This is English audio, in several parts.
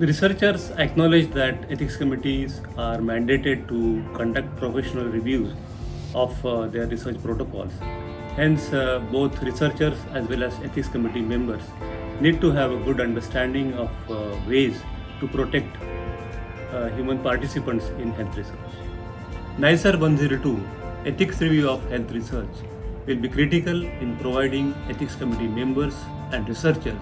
Researchers acknowledge that ethics committees are mandated to conduct professional reviews of their research protocols. Hence, both researchers as well as ethics committee members need to have a good understanding of ways to protect human participants in health research. NICER 102, Ethics Review of Health Research, will be critical in providing ethics committee members and researchers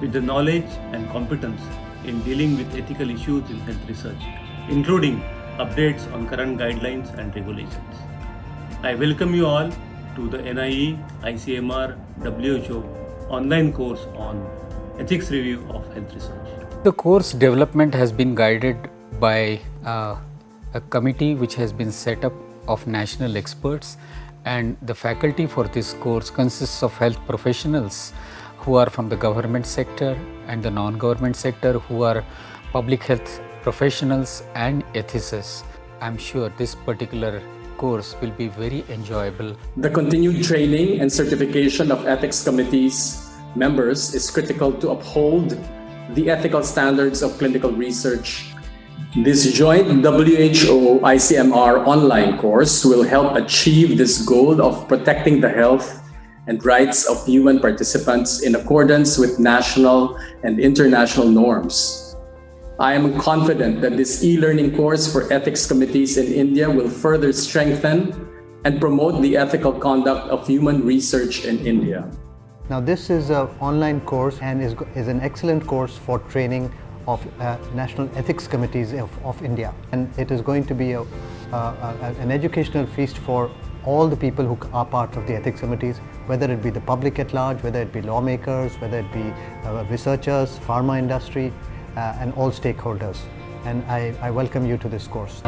with the knowledge and competence in dealing with ethical issues in health research, including updates on current guidelines and regulations. I welcome you all to the NIE ICMR WHO online course on Ethics Review of Health Research. The course development has been guided by a committee which has been set up of national experts, and the faculty for this course consists of health professionals who are from the government sector and the non-government sector, who are public health professionals and ethicists. I'm sure this particular course will be very enjoyable. The continued training and certification of ethics committees members is critical to uphold the ethical standards of clinical research. This joint WHO ICMR online course will help achieve this goal of protecting the health and rights of human participants in accordance with national and international norms. I am confident that this e-learning course for ethics committees in India will further strengthen and promote the ethical conduct of human research in India. Now this is an online course and is an excellent course for training of national ethics committees of India, and it is going to be an educational feast for all the people who are part of the ethics committees, whether it be the public at large, whether it be lawmakers, whether it be researchers, pharma industry, and all stakeholders. And I welcome you to this course.